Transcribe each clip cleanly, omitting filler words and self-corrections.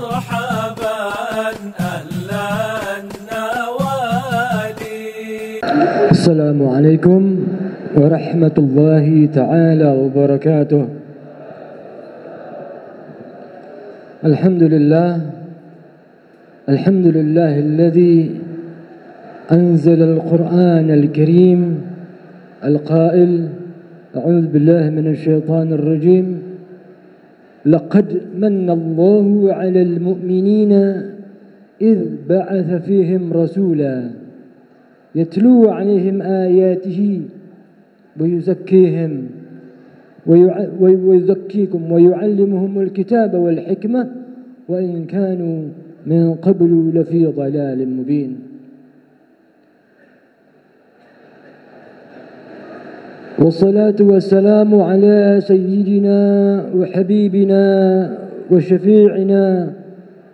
مرحبا أهلا النوادي. السلام عليكم ورحمة الله تعالى وبركاته. الحمد لله الذي أنزل القرآن الكريم القائل: أعوذ بالله من الشيطان الرجيم، لقد من الله على المؤمنين إذ بعث فيهم رسولا يتلو عليهم آياته ويزكيكم ويعلمهم الكتاب والحكمة وإن كانوا من قبل لفي ضلال مبين. والصلاة والسلام على سيدنا وحبيبنا وشفيعنا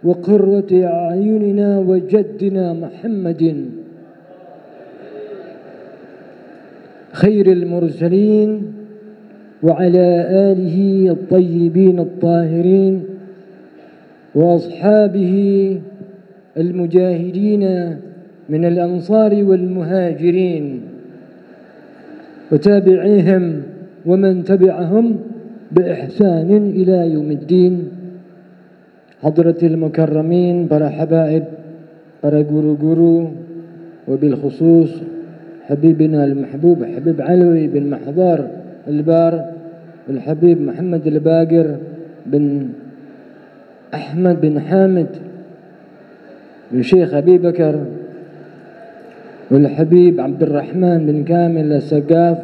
وقرة أعيننا وجدنا محمد خير المرسلين وعلى آله الطيبين الطاهرين وأصحابه المجاهدين من الأنصار والمهاجرين وتابعيهم ومن تبعهم بإحسان إلى يوم الدين. حضرة المكرمين، para habaib, para guru-guru, wabil khusus حبيبنا المحبوب حبيب علوي بن محضار البار، والحبيب محمد الباقر بن أحمد بن حامد بن شيخ أبي بكر، والحبيب عبد الرحمن بن كامل السقاف،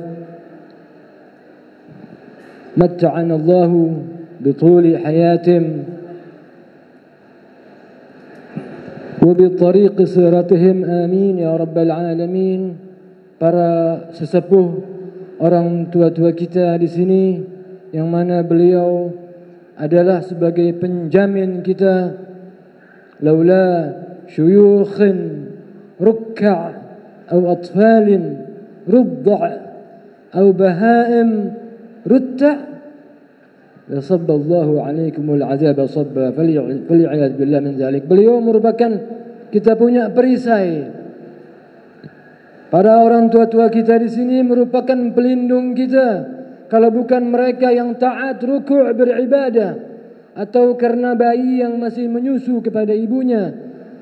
متعنا الله بطول حياتهم وبطريق سيرتهم آمين يا رب العالمين. Para sesepuh, orang tua-tua kita di sini, yang mana beliau adalah sebagai penjamin kita. Laula syuyukhin rukka' atau atfalin rudda' atau bahaim rutta' Yasabballahu alaikumul azab sabba, fal'iyad billah min zalik. Beliau merupakan kita punya perisai. Para orang tua-tua kita di sini merupakan pelindung kita. Kalau bukan mereka yang taat ruku' beribadah, atau karena bayi yang masih menyusu kepada ibunya,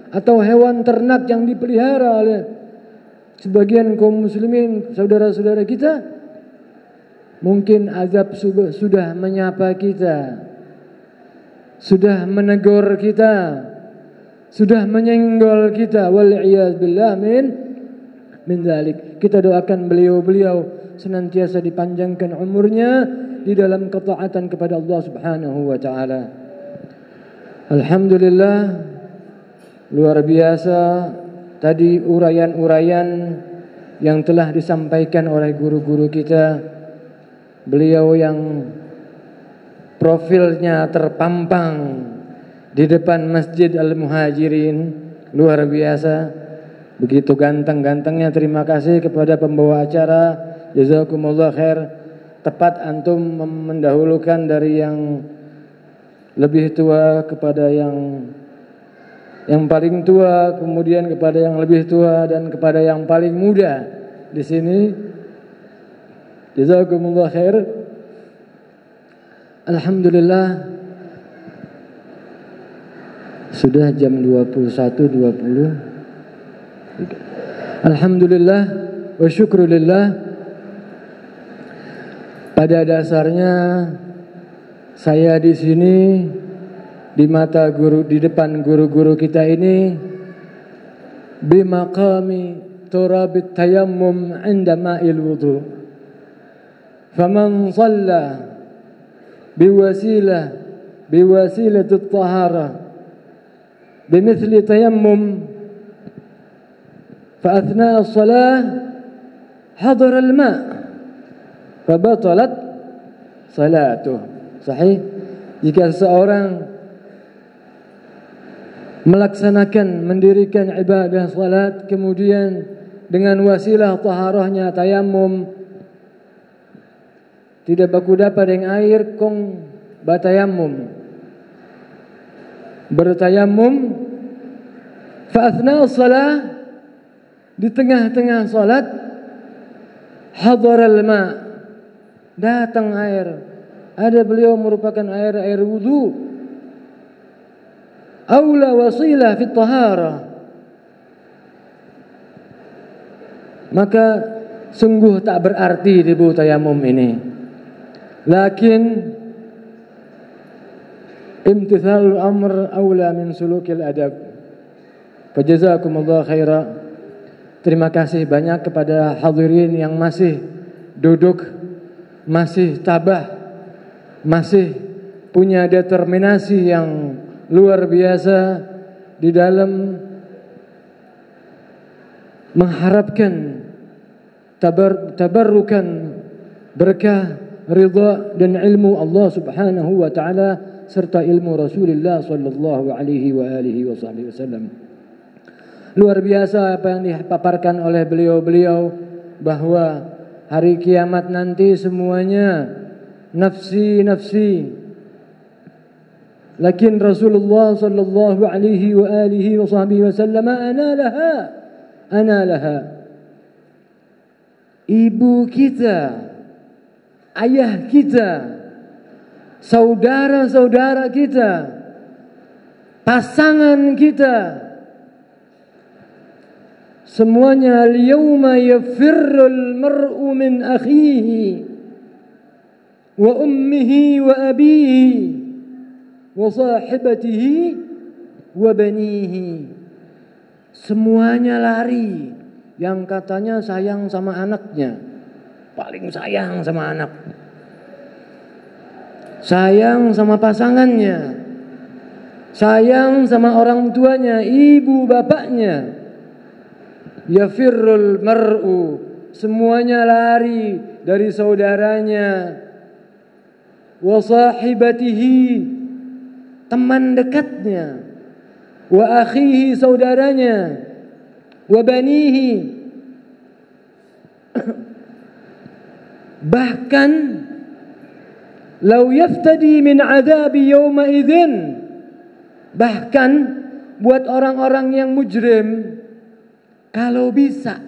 atau hewan ternak yang dipelihara oleh sebagian kaum muslimin, saudara-saudara kita, mungkin azab sudah menyapa kita, sudah menegur kita, sudah menyenggol kita. Wal'iyaz billah min dzalik. Kita doakan beliau-beliau senantiasa dipanjangkan umurnya di dalam ketaatan kepada Allah Subhanahu wa taala. Alhamdulillah, luar biasa tadi uraian-uraian yang telah disampaikan oleh guru-guru kita. Beliau yang profilnya terpampang di depan Masjid Al-Muhajirin, luar biasa. Begitu ganteng-gantengnya. Terima kasih kepada pembawa acara, jazakumullah khair. Tepat antum mendahulukan dari yang lebih tua kepada yang paling tua, kemudian kepada yang lebih tua, dan kepada yang paling muda di sini. Jazakumullah khair. Alhamdulillah, sudah jam 21.20. Alhamdulillah wa syukrulillah. Pada dasarnya saya di sini di depan guru-guru kita ini bimaqami turabit tayammum 'inda ma'il wudu. Faman shalla biwasilatit taharah bimithli tayammum فأثناء الصلاة حضر الماء فبطلت صلاته. Sahih. Jika seseorang mendirikan ibadah salat, kemudian dengan wasilah taharahnya tayamum, tidak baku dapat dengan air kong batayamum, bertayamum, fa athna as-salah, di tengah-tengah salat, hadaral ma, datang air. Ada beliau merupakan air wudu. Aula wasilah fi taharah. Maka sungguh tak berarti debu tayamum ini. Lakin imtithalul amr aula min sulukil adab. Fajazakumullah khaira. Terima kasih banyak kepada hadirin yang masih duduk, masih tabah, masih punya determinasi yang luar biasa di dalam mengharapkan tabarrukan, berkah, ridha dan ilmu Allah Subhanahu wa taala serta ilmu Rasulullah sallallahu alaihi wa alihi wasallam. Luar biasa apa yang dipaparkan oleh beliau-beliau, bahwa hari kiamat nanti semuanya nafsi. Lakin Rasulullah sallallahu alaihi wa alihi wasallam ana laha. Ibu kita, ayah kita, saudara-saudara kita, pasangan kita, semuanya al-yawma yafirrul mar'u min akhihi wa ummihi wa abihi wa sahibatihi wa banihi. Semuanya lari. Yang katanya sayang sama anaknya, paling sayang sama anak, sayang sama pasangannya, sayang sama orang tuanya, ibu bapaknya. Yafirrul mar'u, semuanya lari dari saudaranya. Wa sahibatihi, teman dekatnya. Wa akhihi, saudaranya. Wa banihi, bahkan lau yaftadi min adzabi yawma idzin, bahkan buat orang-orang yang mujrim, kalau bisa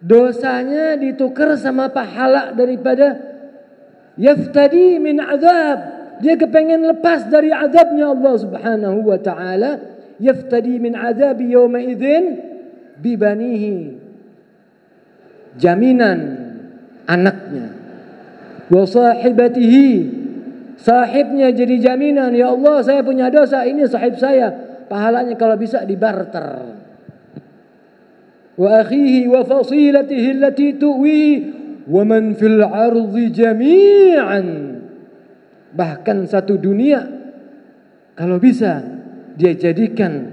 dosanya ditukar sama pahala daripada yaftadi min azab, dia kepengen lepas dari azabnya Allah Subhanahu wa taala. Yaftadi min azabi yawma idzin bibanihi, jaminan anaknya. Wa sahibatihi, sahibnya jadi jaminan, ya Allah saya punya dosa, ini sahib saya, pahalanya kalau bisa dibarter. Wa akhihi wa fasilatihi allati tuwi wa man fil ardi jami'an, bahkan satu dunia kalau bisa dia jadikan,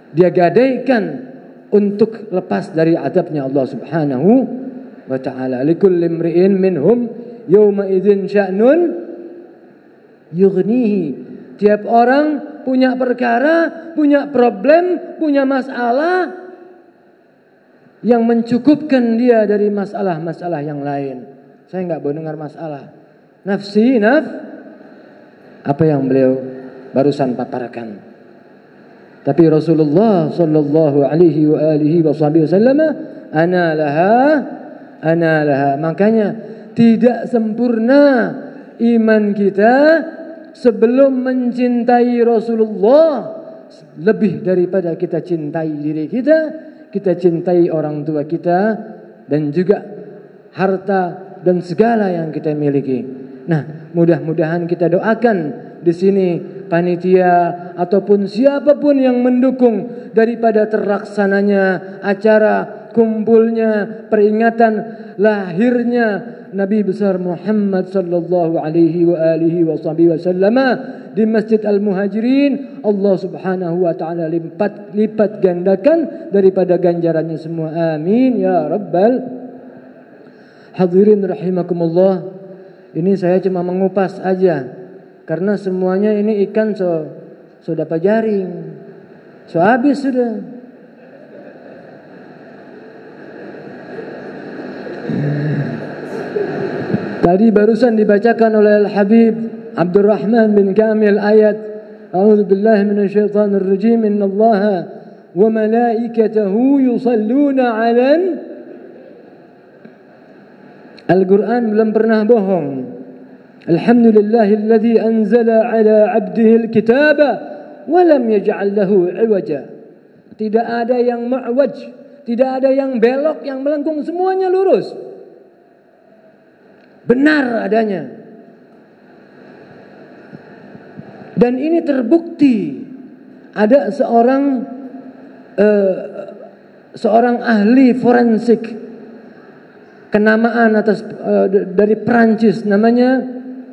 dia gadaikan untuk lepas dari azabnya Allah Subhanahu wa ta'ala. Likulli imri'in minhum yawma idzin sya'nun yughnihi. Tiap orang punya perkara, punya problem, punya masalah yang mencukupkan dia dari masalah-masalah yang lain. Saya enggak mau dengar masalah. Nafsi, apa yang beliau barusan paparkan. Tapi Rasulullah sallallahu alaihi wa alihi wasallam ana laha. Makanya tidak sempurna iman kita sebelum mencintai Rasulullah lebih daripada kita cintai diri kita cintai orang tua kita dan juga harta dan segala yang kita miliki. Nah, mudah-mudahan kita doakan di sini panitia ataupun siapapun yang mendukung daripada terlaksananya acara kumpulnya peringatan lahirnya Nabi besar Muhammad sallallahu alaihi wa alihi wasallam di Masjid Al-Muhajirin. Allah Subhanahu wa taala lipat gandakan daripada ganjarannya semua. Amin ya rabbal hadirin rahimakumullah. Ini saya cuma mengupas aja, karena semuanya ini ikan so dapat jaring, so habis sudah. Tadi barusan dibacakan oleh Al-Habib Abdurrahman bin Kamil ayat A'udzu billahi minasyaitonir rajim. Innallaha wa malaikatahu yusalluna 'alan. Al-Quran belum pernah bohong. Alhamdulillahilladzi anzala 'ala 'abdihi al-kitaba wa lam yaj'al lahu 'iwaja. Tidak ada yang ma'waj, tidak ada yang belok, yang melengkung, semuanya lurus. Benar adanya. Dan ini terbukti. Ada seorang ahli forensik kenamaan dari Perancis, namanya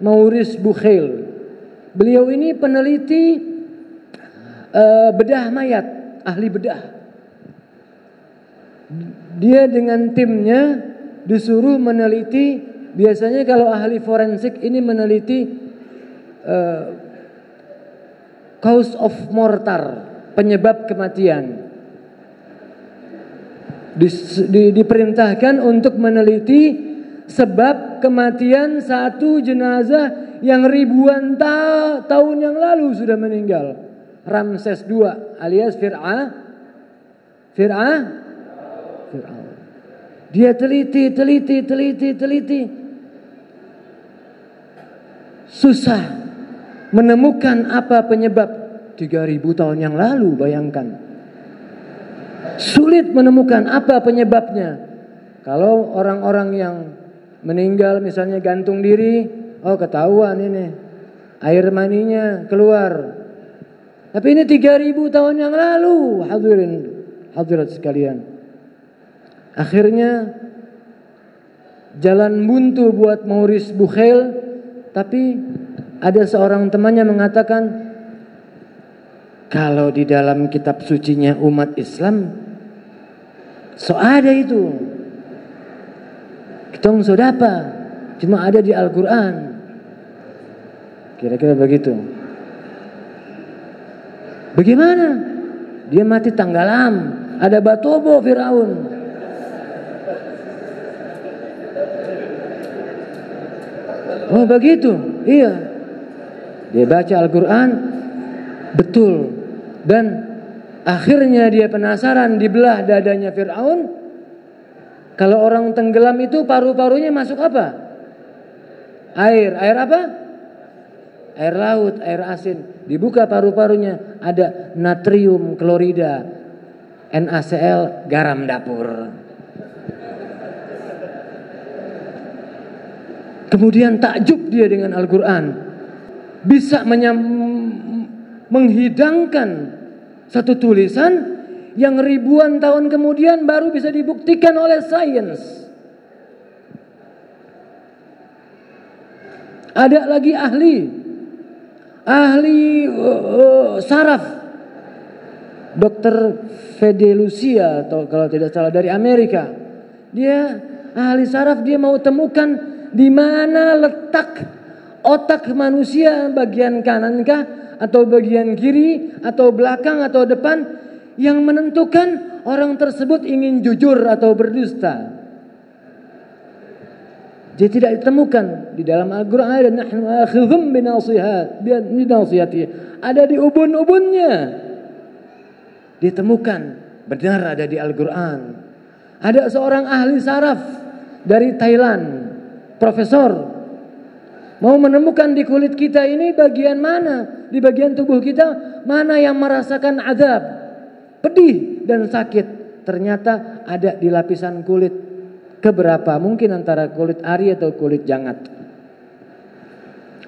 Maurice Bucaille. Beliau ini peneliti bedah mayat, ahli bedah. Dia dengan timnya disuruh meneliti. Biasanya kalau ahli forensik ini meneliti cause of mortar, penyebab kematian. Diperintahkan untuk meneliti sebab kematian satu jenazah yang ribuan tahun yang lalu sudah meninggal. Ramses II alias Fir'aun. Dia teliti. Susah menemukan apa penyebab. 3000 tahun yang lalu, bayangkan. Sulit menemukan apa penyebabnya. Kalau orang-orang yang meninggal misalnya gantung diri, oh ketahuan ini, air maninya keluar. Tapi ini 3000 tahun yang lalu, hadirat sekalian. Akhirnya jalan buntu buat Maurice Bucaille, tapi ada seorang temannya mengatakan, kalau di dalam kitab sucinya umat Islam, so ada itu. Kitong so dapa, cuma ada di Al-Quran. Kira-kira begitu. Bagaimana? Dia mati tenggelam. Ada batobo Firaun. Oh begitu? Iya. Dia baca Al-Quran, betul. Dan akhirnya dia penasaran, dibelah dadanya Firaun. Kalau orang tenggelam itu paru-parunya masuk apa? Air apa? Air laut, air asin. Dibuka paru-parunya, ada natrium klorida, NaCl, garam dapur. Kemudian takjub dia dengan Al-Quran. Bisa menghidangkan satu tulisan yang ribuan tahun kemudian baru bisa dibuktikan oleh sains. Ada lagi ahli saraf, Dr. Fedelucia atau kalau tidak salah dari Amerika. Dia ahli saraf, dia mau temukan di mana letak otak manusia, bagian kanankah atau bagian kiri atau belakang atau depan, yang menentukan orang tersebut ingin jujur atau berdusta. Dia tidak ditemukan di dalam Al-Quran. Ada nahnu akhidhum binasihati, ada di ubun-ubunnya. Ditemukan, benar ada di Al-Quran. Ada seorang ahli saraf dari Thailand, profesor, mau menemukan di kulit kita ini bagian mana, di bagian tubuh kita mana yang merasakan azab, pedih dan sakit. Ternyata ada di lapisan kulit keberapa, mungkin antara kulit ari atau kulit jangat.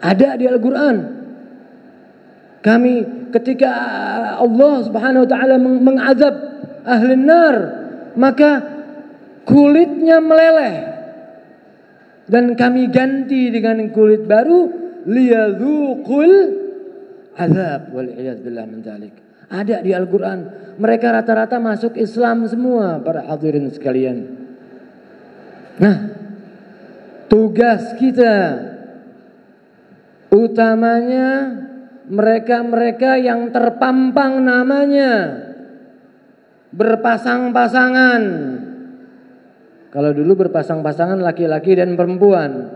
Ada di Al-Quran. Kami ketika Allah Subhanahu wa taala mengazab ahli nar, maka kulitnya meleleh. Dan kami ganti dengan kulit baru, liyadzuqul azab wal iyad billah min dzalik. Ada di Al-Quran. Mereka rata-rata masuk Islam semua, para hadirin sekalian. Nah, tugas kita utamanya mereka-mereka yang terpampang namanya berpasang-pasangan. Kalau dulu berpasang-pasangan laki-laki dan perempuan.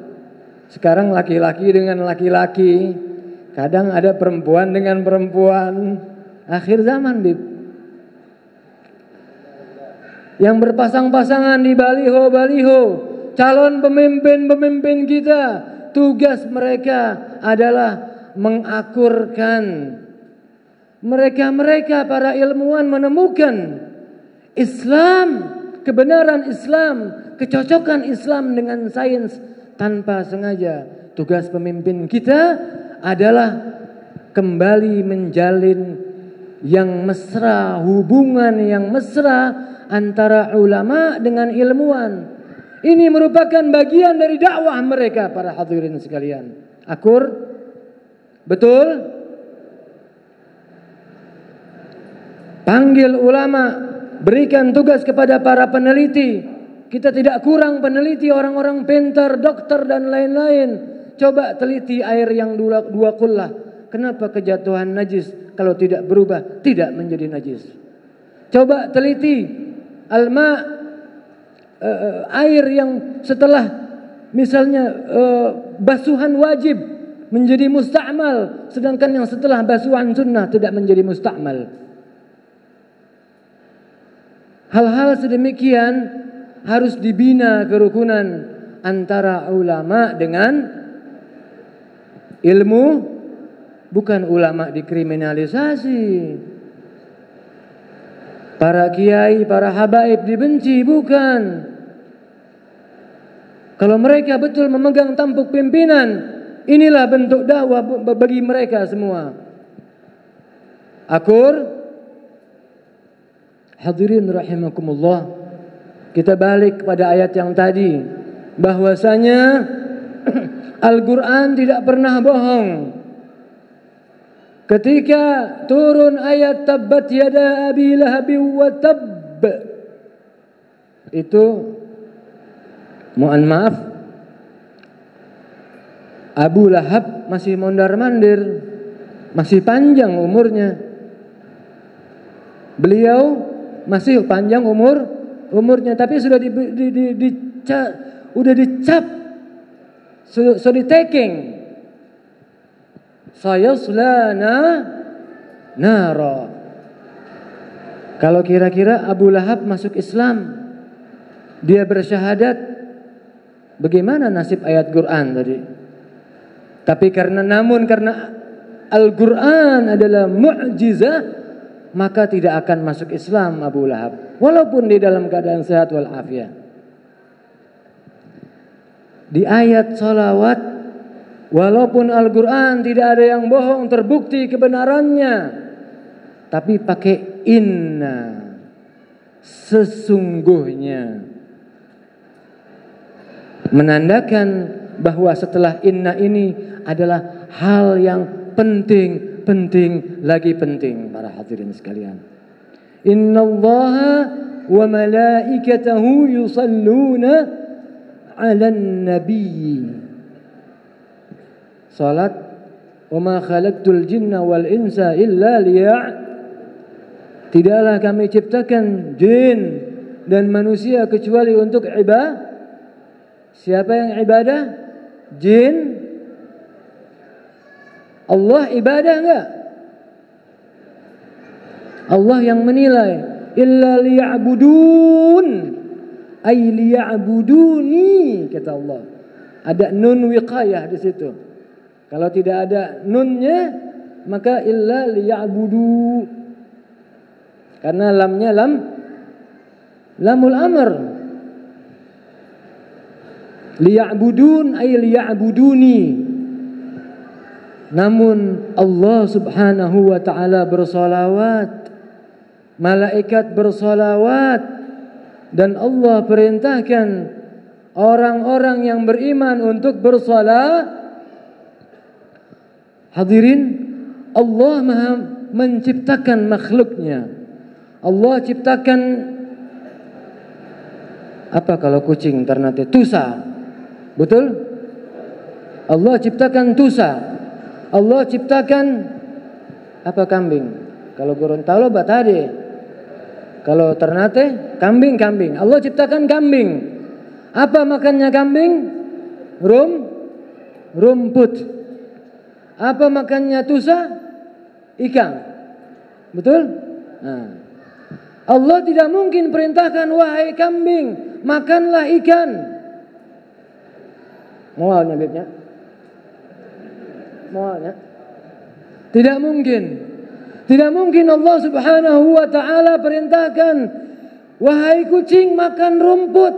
Sekarang laki-laki dengan laki-laki, Kadang ada perempuan dengan perempuan. Akhir zaman, Bib. Yang berpasang-pasangan di baliho-baliho. Calon pemimpin-pemimpin kita. Tugas mereka adalah mengakurkan. Mereka para ilmuwan menemukan Islam, kebenaran Islam, kecocokan Islam dengan sains tanpa sengaja. Tugas pemimpin kita adalah kembali menjalin yang mesra, hubungan yang mesra antara ulama dengan ilmuwan. Ini merupakan bagian dari dakwah mereka, para hadirin sekalian. Akur? Betul? Panggil ulama, berikan tugas kepada para peneliti. Kita tidak kurang peneliti, orang-orang pintar, dokter dan lain-lain. Coba teliti air yang dua kullah. Kenapa kejatuhan najis kalau tidak berubah tidak menjadi najis? Coba teliti air yang setelah misalnya basuhan wajib menjadi musta'mal, sedangkan yang setelah basuhan sunnah tidak menjadi musta'mal. Hal-hal sedemikian harus dibina kerukunan antara ulama dengan ilmu, bukan ulama dikriminalisasi. Para kiai, para habaib dibenci, bukan. Kalau mereka betul memegang tampuk pimpinan, inilah bentuk dakwah bagi mereka semua. Akur? Hadirin rahimakumullah. Kita balik pada ayat yang tadi, bahwasanya Al-Quran tidak pernah bohong. Ketika turun ayat tabbat yada abi lahabi wa tabb, itu mohon maaf, Abu Lahab masih mondar-mandir, masih panjang umurnya. Beliau masih panjang umurnya, tapi sudah dicap, sudah di-taking. Sayasla nara. Kalau kira-kira Abu Lahab masuk Islam, dia bersyahadat, bagaimana nasib ayat Quran tadi? Tapi karena Al-Quran adalah mu'jizah, maka tidak akan masuk Islam Abu Lahab, walaupun di dalam keadaan sehat walafiat. Di ayat salawat, walaupun Al-Quran tidak ada yang bohong, terbukti kebenarannya, tapi pakai inna, sesungguhnya, menandakan bahwa setelah inna ini adalah hal yang penting lagi penting, para hadirin sekalian. Innallaha wa malaikatahu yusalluna 'alan nabiy. Salat, wa ma khalaqtul jinna wal insa illa tidaklah kami ciptakan jin dan manusia kecuali untuk ibadah. Siapa yang ibadah? Jin. Allah ibadah enggak? Allah yang menilai, illa liya'budun, ay liya'buduni, kata Allah. Ada nun wiqayah di situ. Kalau tidak ada nunnya, maka illa liya'budu. Karena lamnya lamul amr. Liya'budun ay liya'buduni. Namun Allah subhanahu wa ta'ala bersolawat, malaikat bersolawat, dan Allah perintahkan orang-orang yang beriman untuk bersolat. Hadirin, Allah Maha menciptakan makhluknya. Allah ciptakan apa kalau kucing ternate? Tusa. Betul? Allah ciptakan tusa. Allah ciptakan apa? Kambing. Kalau Gorontalo batade. Kalau Ternate kambing. Allah ciptakan kambing. Apa makannya kambing? Rumput. Apa makannya tusa? Ikan. Betul? Nah. Allah tidak mungkin perintahkan, wahai kambing, makanlah ikan. Mualnya Bibnya. Mualnya. Tidak mungkin. Tidak mungkin Allah Subhanahu wa taala perintahkan, wahai kucing, makan rumput.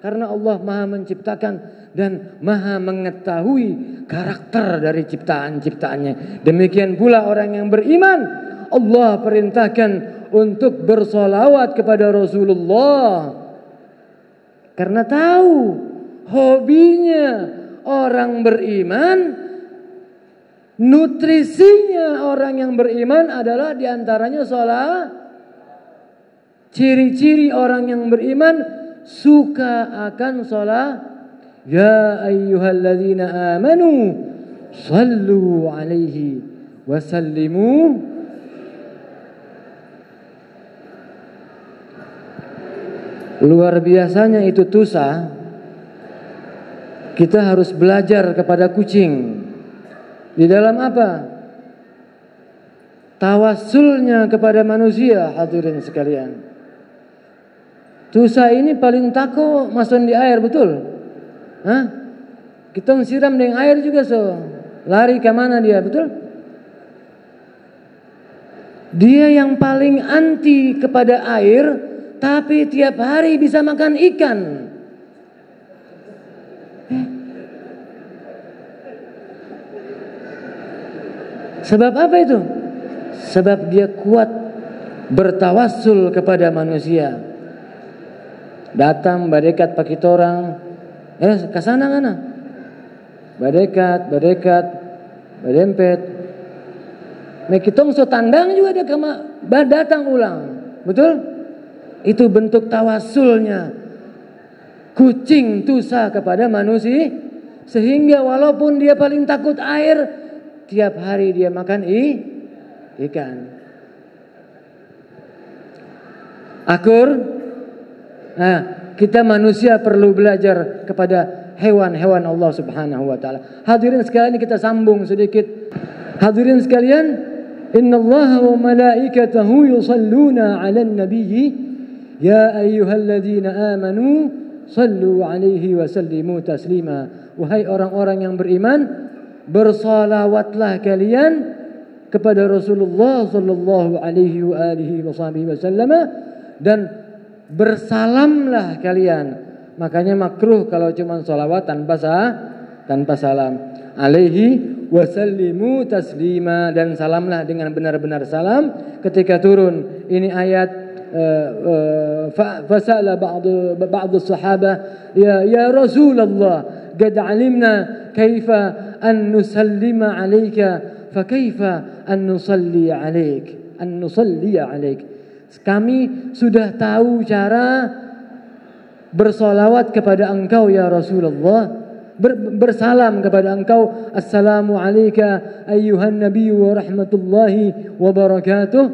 Karena Allah Maha menciptakan dan Maha mengetahui karakter dari ciptaan-ciptaannya. Demikian pula orang yang beriman, Allah perintahkan untuk bersolawat kepada Rasulullah. Karena tahu hobinya orang beriman, nutrisinya orang yang beriman adalah diantaranya sholat. Ciri-ciri orang yang beriman suka akan sholat. Ya ayyuhalladzina amanu sallu alaihi wasallimu. Luar biasanya itu tusa. Kita harus belajar kepada kucing. Di dalam apa? Tawassulnya kepada manusia, hadirin sekalian. Tusa ini paling takut masuk di air, betul? Hah? Kita siram dengan air juga so. Lari ke mana dia, betul? Dia yang paling anti kepada air, tapi tiap hari bisa makan ikan. Sebab apa itu? Sebab dia kuat bertawassul kepada manusia. Datang badekat pakai orang, kesana kana. Badekat, badempet. Mekitong so tandang juga dia datang ulang, betul? Itu bentuk tawassulnya kucing tusa kepada manusia, sehingga walaupun dia paling takut air, tiap hari dia makan ikan. Akur. Nah, kita manusia perlu belajar kepada hewan-hewan Allah Subhanahu wa taala. Hadirin sekalian, kita sambung sedikit. Hadirin sekalian, innallaha wa malaikatahu yusalluna 'alan nabiyyi ya ayyuhalladzina amanu sallu 'alaihi wa sallimu taslima. Wahai orang-orang yang beriman, bersalawatlah kalian kepada Rasulullah sallallahu alaihi wa alihi wasallam dan bersalamlah kalian. Makanya makruh kalau cuma salawat tanpa salam. Alaihi wasallimu taslima, dan salamlah dengan benar-benar salam ketika turun. Ini ayat fasala ba'd as-sahabah ya Rasulullah qad 'alimna kaifa an nusallima 'alaika fa kaifa an nusalli 'alaik Kami sudah tahu cara bersolawat kepada engkau ya Rasulullah, bersalam kepada engkau. Assalamu alayka ayyuhan nabiyyu wa rahmatullahi wa barakatuh.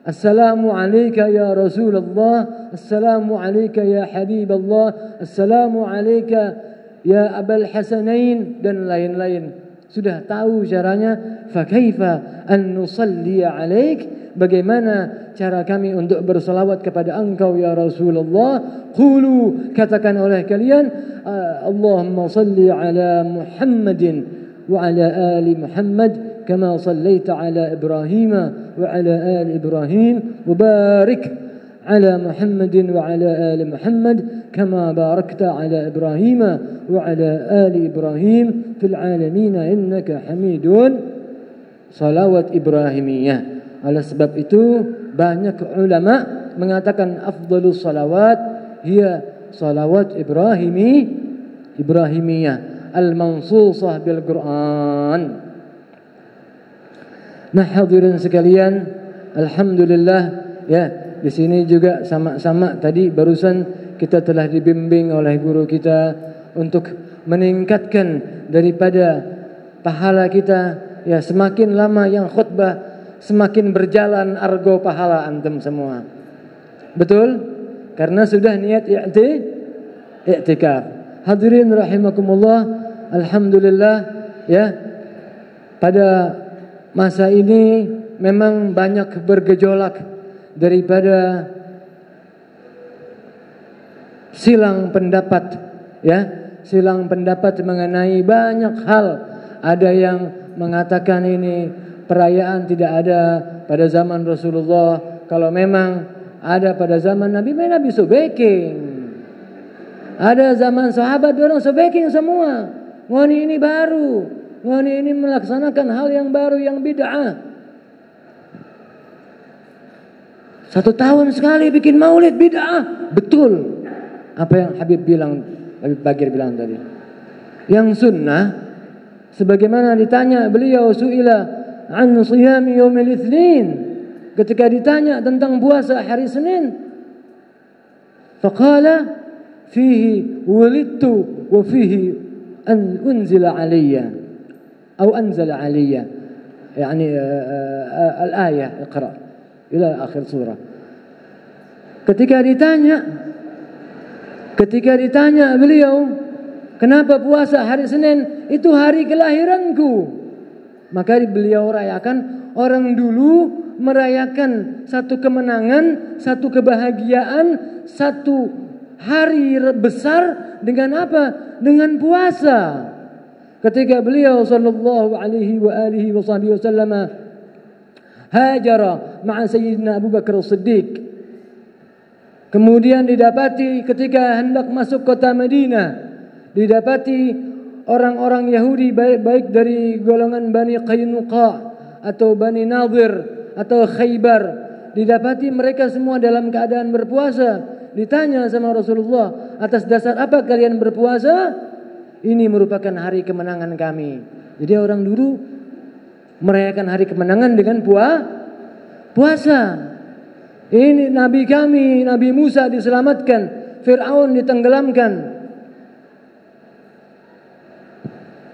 Assalamu alayka ya Rasulullah. Assalamu alayka ya Habiballah. Assalamu alayka ya Abul Hasanain, dan lain-lain. Sudah tahu caranya. Fa kaifa an nusalli alaik, bagaimana cara kami untuk bersalawat kepada engkau ya Rasulullah. Qulu, katakan oleh kalian, Allahumma salli ala Muhammadin wa ala ali Muhammad kama sallaita ala Ibrahim wa ala ali Ibrahim wa barik ala Muhammadin wa ala ali Muhammad kama barakta ala Ibrahim wa ala ali Ibrahim fil alamin innaka Hamidun. Salawat Ibrahimiyah. Oleh sebab itu banyak ulama mengatakan afdhalus salawat hiya salawat Ibrahimiyah al-mansusah bil Quran. Nah, hadirin sekalian, alhamdulillah ya, di sini juga sama-sama tadi barusan kita telah dibimbing oleh guru kita untuk meningkatkan daripada pahala kita. Ya, semakin lama yang khutbah, semakin berjalan argo pahala antum semua. Betul? Karena sudah niat i'tikaf. Hadirin rahimakumullah, alhamdulillah ya. pada masa ini memang banyak bergejolak daripada silang pendapat, ya, silang pendapat mengenai banyak hal. Ada yang mengatakan ini perayaan tidak ada pada zaman Rasulullah. Kalau memang ada pada zaman Nabi, Nabi sobeking. Ada zaman sahabat, orang sobeking semua. Ngoni ini baru, ngoni ini melaksanakan hal yang baru, yang bid'ah. 1 tahun sekali bikin maulid bid'ah. Betul apa yang Habib Bagir bilang tadi. Yang sunnah, sebagaimana ditanya beliau, su'ila an siyami yaumil itsnin, ketika ditanya tentang puasa hari Senin, faqala fihi wulidtu wa fihi unzila alayya atau anzala alayya, yani al-ayah iqra ila akhir surah. Ketika ditanya beliau, kenapa puasa hari Senin? Itu hari kelahiranku. Maka beliau rayakan, orang dulu merayakan satu kemenangan, satu kebahagiaan, satu hari besar dengan apa? Dengan puasa. Ketika beliau sallallahu alaihi wa alihi wasallam hajara ma'a sayyidina Abu Bakar As-Siddiq, kemudian didapati ketika hendak masuk kota Madinah, didapati orang-orang Yahudi baik dari golongan Bani Qainuqa atau Bani Nadir atau Khaybar, didapati mereka semua dalam keadaan berpuasa. Ditanya sama Rasulullah, atas dasar apa kalian berpuasa? Ini merupakan hari kemenangan kami. Jadi orang dulu merayakan hari kemenangan dengan puasa. Ini Nabi kami, Nabi Musa diselamatkan, Fir'aun ditenggelamkan.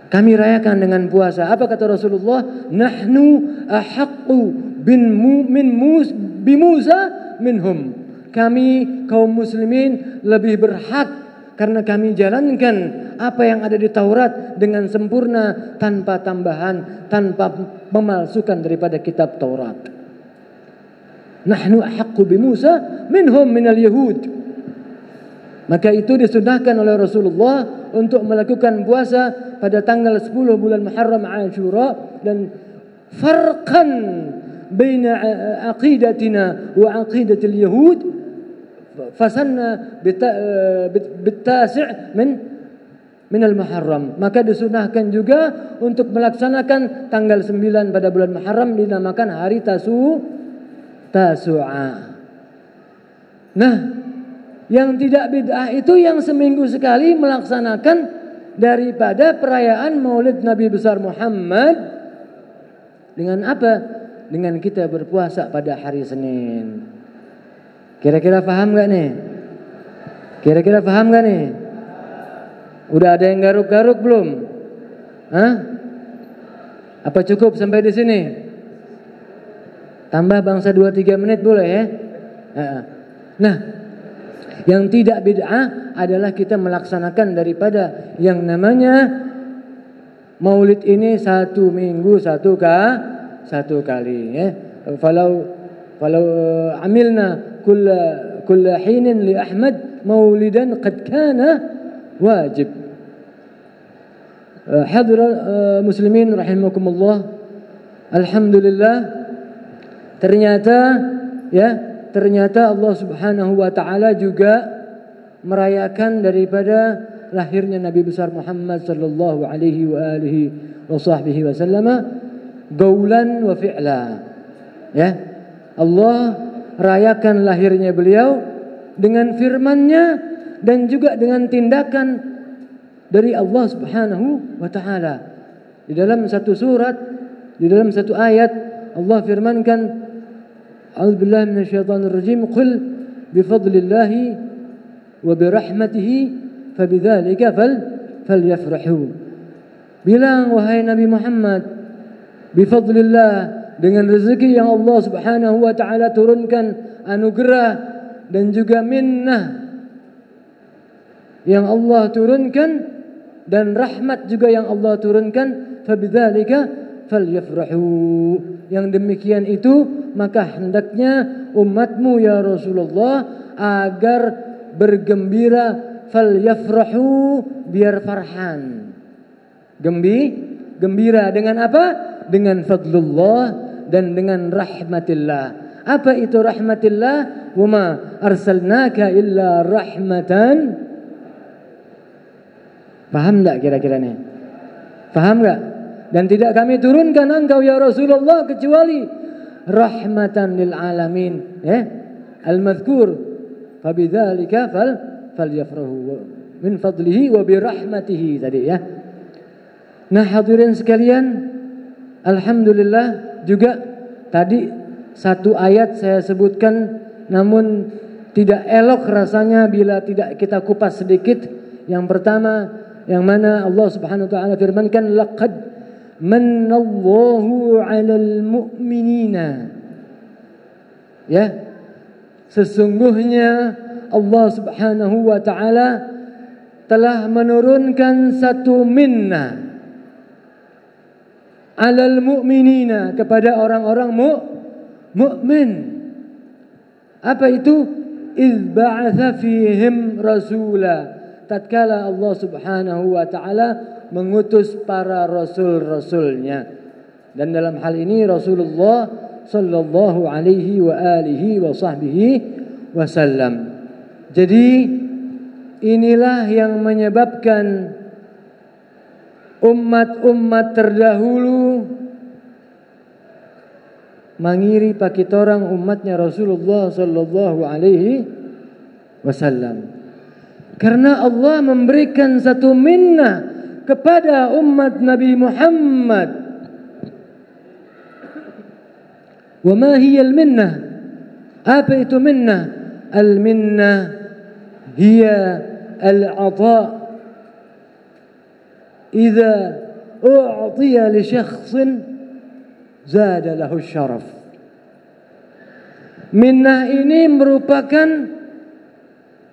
Kami rayakan dengan puasa. Apa kata Rasulullah? Nahnu ahaqqu bi Musa minhum. Kami kaum muslimin lebih berhak karena kami jalankan apa yang ada di Taurat dengan sempurna, tanpa tambahan, tanpa memalsukan daripada kitab Taurat. Nahnu ahaqqu bi Musa minhum minal Yahud. Maka itu disunahkan oleh Rasulullah untuk melakukan puasa pada tanggal 10 bulan Muharram Ashura, dan farqan baina aqidatina wa aqidatil Yahud fasanna bitasi' min al-Muharram. Maka disunahkan juga untuk melaksanakan tanggal 9 pada bulan Muharram, dinamakan hari Tasu'a. Nah, yang tidak bid'ah itu yang seminggu sekali melaksanakan daripada perayaan Maulid Nabi besar Muhammad dengan apa? Dengan kita berpuasa pada hari Senin. Kira-kira paham gak nih? Kira-kira paham gak nih? Udah ada yang garuk-garuk belum? Hah? Apa cukup sampai di sini? Tambah bangsa 2-3 menit boleh ya? Nah, yang tidak bid'ah adalah kita melaksanakan daripada yang namanya Maulid ini 1 minggu 1 kali ya. Falau amilna kulla hinin li Ahmad maulidan qad kana wajib. Hadra muslimin rahimakumullah. Alhamdulillah, ternyata Allah Subhanahu wa taala juga merayakan daripada lahirnya Nabi besar Muhammad sallallahu alaihi wa alihi wa sahbihi wasallam qaulan wa fi'la. Ya. Allah rayakan lahirnya beliau dengan firman-Nya dan juga dengan tindakan dari Allah Subhanahu wa taala. Di dalam satu surat, di dalam satu ayat Allah firmankan, A'udzubillahi minasyaitonir rajim, qul bifadlillahi wa birahmatihi fabidzalika falyafrahu. Bilang wahai Nabi Muhammad, bifadlillah, dengan rezeki yang Allah Subhanahu wa taala turunkan, anugerah dan juga minnah yang Allah turunkan dan rahmat juga yang Allah turunkan, fabidzalika falyafrahu. Yang demikian itu maka hendaknya umatmu ya Rasulullah agar bergembira, falyafrahu, biar farhan. Gembira dengan apa? Dengan fadlullah dan dengan rahmatillah. Apa itu rahmatillah? Wa ma arsalnaka illa rahmatan. Paham enggak kira-kira nih? Paham enggak? Dan tidak kami turunkan engkau ya Rasulullah kecuali rahmatan lil alamin. Al-madhkur fabidzalika falyafrahu min fadlihi wa bi rahmatihi tadi ya. Nah, hadirin sekalian, alhamdulillah juga tadi satu ayat saya sebutkan namun tidak elok rasanya bila tidak kita kupas sedikit. Yang pertama yang mana Allah Subhanahu wa taala firmankan laqad manallahu 'alal mu'minina. Ya. Sesungguhnya Allah Subhanahu wa taala telah menurunkan satu minnah 'alal mu'minina, kepada orang-orang mukmin. Apa itu? Idz ba'atsa fihim rasula. Tatkala Allah Subhanahu wa taala mengutus para rasul-rasulnya. Dan dalam hal ini Rasulullah sallallahu alaihi wa alihi wa sahbihi wasallam. Jadi inilah yang menyebabkan umat-umat terdahulu mangiri pakitorang umatnya Rasulullah sallallahu alaihi wasallam. Karena Allah memberikan satu minnah kepada umat Nabi Muhammad. Wa ma hiya al-minnah? Apa itu minnah? Al-minnah hiya al-'ata'. إذا أعطي لشخص زاد له الشرف. Minnah ini merupakan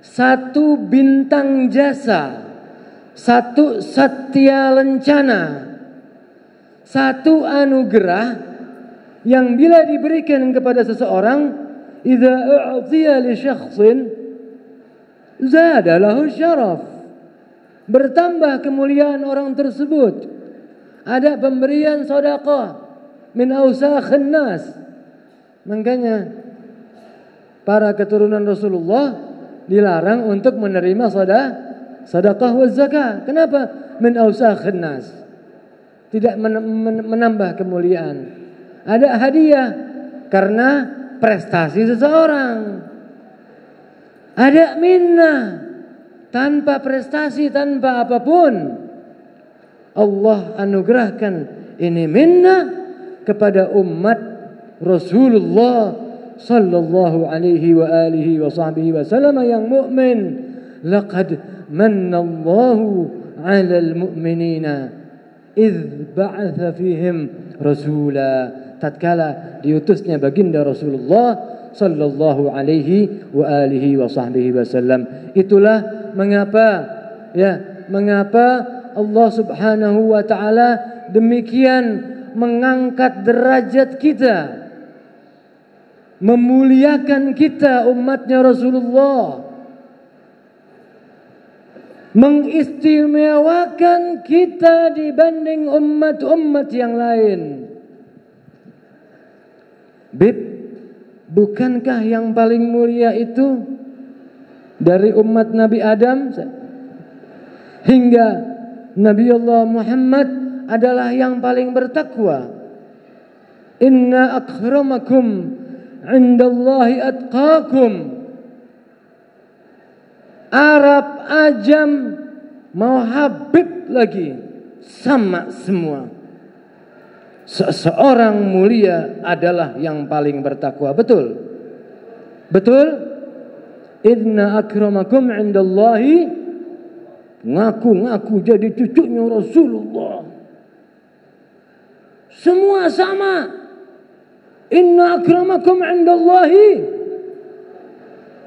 satu bintang jasa, satu satya lencana, satu anugerah yang bila diberikan kepada seseorang, idza u'tiya li syakhsin zada lahu syaraf. Bertambah kemuliaan orang tersebut. Ada pemberian sedekah min ausakhin nas. Makanya para keturunan Rasulullah dilarang untuk menerima sedekah wa zakat. Kenapa? Min ausakhin nas. Tidak menambah kemuliaan. Ada hadiah karena prestasi seseorang. Ada minnah tanpa prestasi, tanpa apapun. Allah anugerahkan ini minnah kepada umat Rasulullah sallallahu alaihi wa alihi wa sahbihi wasallam yang mukmin. Laqad manallahu 'alal mu'minina idz ba'atsa fihim rasula. Tatkala diutusnya baginda Rasulullah sallallahu alaihi wa alihi wa sahbihi wasallam. Itulah mengapa Allah Subhanahu wa taala demikian mengangkat derajat kita, memuliakan kita umatnya Rasulullah, mengistimewakan kita dibanding umat-umat yang lain. Bukankah yang paling mulia itu dari umat Nabi Adam hingga Nabi Allah Muhammad adalah yang paling bertakwa? Inna akramakum indallahi atqakum. Arab, Ajam, mau Habib lagi, sama semua. Seseorang mulia adalah yang paling bertakwa. Betul? Betul? Inna akramakum indallahi, ngaku-ngaku jadi cucunya Rasulullah. Semua sama. Inna akramakum indallahi.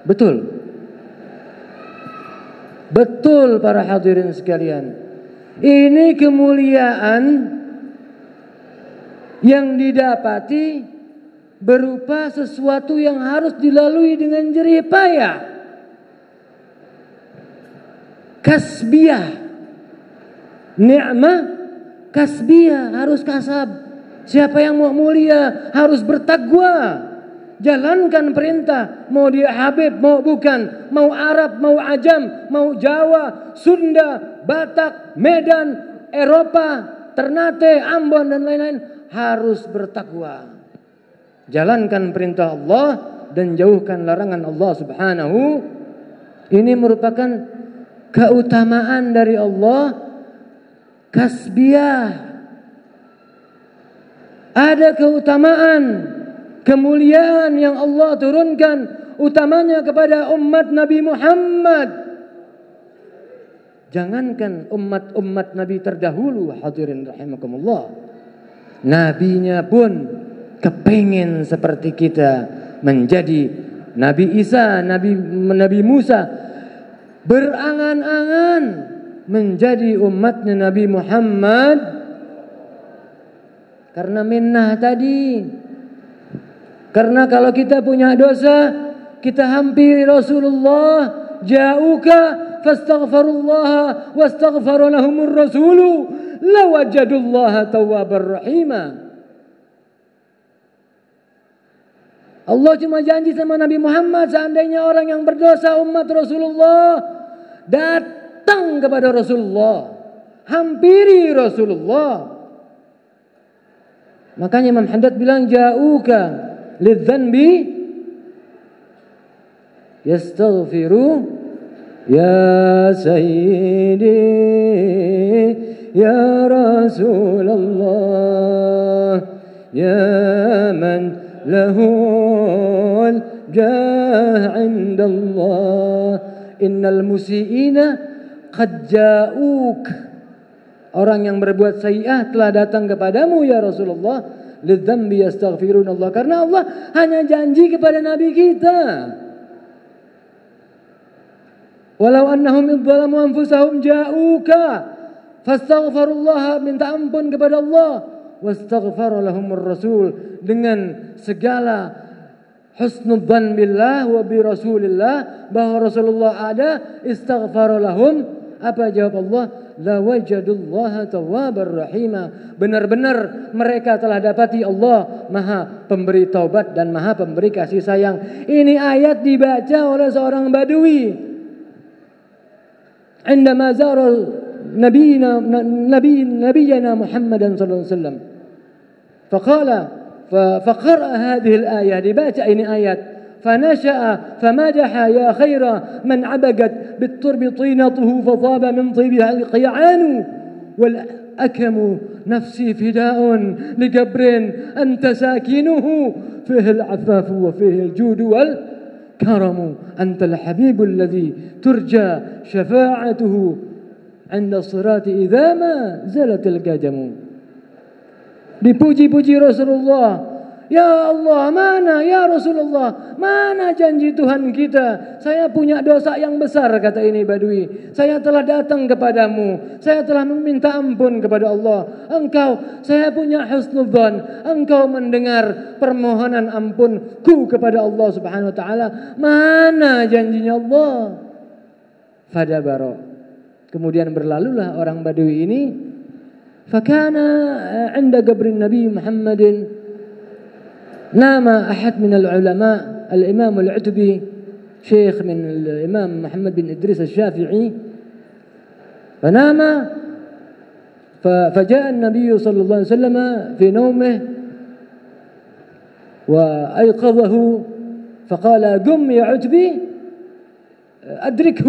Betul. Betul para hadirin sekalian. Ini kemuliaan yang didapati berupa sesuatu yang harus dilalui dengan jerih payah. Kasbiyah, ni'mah kasbiyah, harus kasab. Siapa yang mau mulia harus bertakwa. Jalankan perintah, mau dia Habib, mau bukan, mau Arab, mau Ajam, mau Jawa, Sunda, Batak, Medan, Eropa, Ternate, Ambon dan lain-lain, harus bertakwa. Jalankan perintah Allah dan jauhkan larangan Allah Subhanahu. Ini merupakan keutamaan dari Allah kasbiyah. Ada keutamaan, kemuliaan yang Allah turunkan utamanya kepada umat Nabi Muhammad. Jangankan umat-umat Nabi terdahulu, hadirin rahimakumullah, nabinya pun kepingin seperti kita menjadi Nabi Isa, Nabi Musa, berangan-angan menjadi umatnya Nabi Muhammad. Karena minnah tadi. Karena kalau kita punya dosa, kita hampiri Rasulullah, ja'uka fastaghfirullah wastaghfara lahumur rasulu lawajadullaha tawwabar rahima. Allah cuma janji sama Nabi Muhammad, seandainya orang yang berdosa umat Rasulullah datang kepada Rasulullah, hampiri Rasulullah. Makanya Imam Haddad bilang ja'uka lidzanbi yastaghfiru ya sayyidi ya Rasulullah ya man lahul jah indallah innal musii'ina qad ja'uk. Orang yang berbuat sayyi'ah telah datang kepadamu ya Rasulullah, lidzambi yastaghfirun Allah, karena Allah hanya janji kepada nabi kita. Walau annahum idzalamu anfusahum ja'uka fastaghfirullah, minta ampun kepada Allah, wastaghfara lahumur rasul, dengan segala husnudzan billah wa bi rasulillah, bahwa Rasulullah ada, istaghfara lahum. Apa jawab Allah? La wajadullaha tawwabar rahima. Benar-benar mereka telah dapati Allah Maha pemberi taubat dan Maha pemberi kasih sayang. Ini ayat dibaca oleh seorang badui indama zara nabiyina Muhammadan sallallahu alaihi wasallam. Faqara hadhihi al-ayah, dibaca ini ayat. فنشأ فمدح يا خير من عبقت بالترب طينته فطاب من طيبها القيعان والأكم نفسي فداء لقبر أنت ساكنه فيه العفاف وفيه الجود والكرم أنت الحبيب الذي ترجى شفاعته عند الصراط إذا ما زلت القدم. Dipuji-puji Rasulullah. Ya Allah, mana ya Rasulullah, mana janji Tuhan kita? Saya punya dosa yang besar, kata ini badui. Saya telah datang kepadamu, saya telah meminta ampun kepada Allah. Engkau, saya punya husnudzan, engkau mendengar permohonan ampunku kepada Allah Subhanahu wa taala. Mana janjinya Allah? Fadabara. Kemudian berlalulah orang badui ini. Fakana 'inda qabrin Nabi Muhammadin نام أحد من العلماء الإمام العتبي شيخ من الإمام محمد بن إدريس الشافعي فنام فجاء النبي صلى الله عليه وسلم في نومه وأيقظه فقال قم يا عتبي أدركه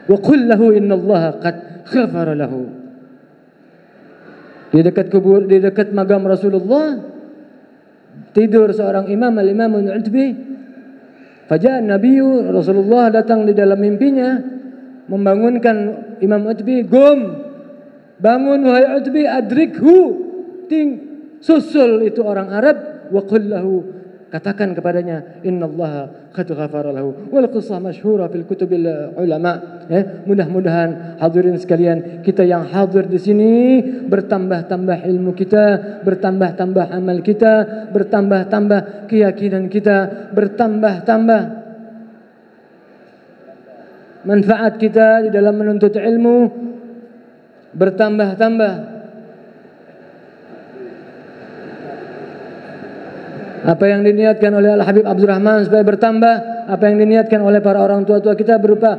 وقل له إن الله قد غفر له. Di dekat kubur, di dekat makam Rasulullah tidur seorang imam, al-Imam al-Utbi. Faja'a Nabi, Rasulullah datang di dalam mimpinya membangunkan Imam Utbi, "Gum, bangun wahai Utbi, adrikhu, susul itu orang Arab, wa qul lahu, katakan kepadanya, innallaha qad ghafara lahu. Wal qissah masyhura fil kutubil ulama. Mudah-mudahan hadirin sekalian, kita yang hadir di sini bertambah-tambah ilmu kita, bertambah-tambah amal kita, bertambah-tambah keyakinan kita, bertambah-tambah manfaat kita di dalam menuntut ilmu, bertambah-tambah apa yang diniatkan oleh Al-Habib Abdurrahman supaya bertambah, apa yang diniatkan oleh para orang tua-tua kita berupa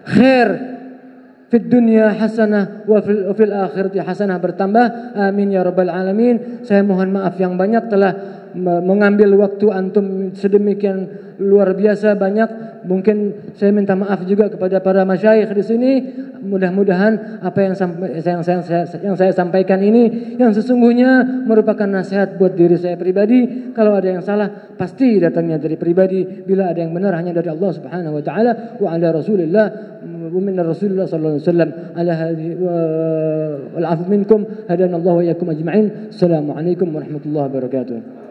khair fid dunya hasanah wa fil akhirati hasanah bertambah. Amin ya rabbal alamin. Saya mohon maaf yang banyak telah mengambil waktu antum sedemikian luar biasa banyak. Mungkin saya minta maaf juga kepada para masyayikh di sini. Mudah-mudahan apa yang saya sampaikan ini yang sesungguhnya merupakan nasihat buat diri saya pribadi. Kalau ada yang salah pasti datangnya dari pribadi. Bila ada yang benar hanya dari Allah Subhanahu wa taala wa ala Rasulillah wa min Rasulillah sallallahu alaihi wasallam ala hadhihi wal afu minkum hadanallahu wa iyyakum ajma'in. Assalamualaikum warahmatullahi wabarakatuh.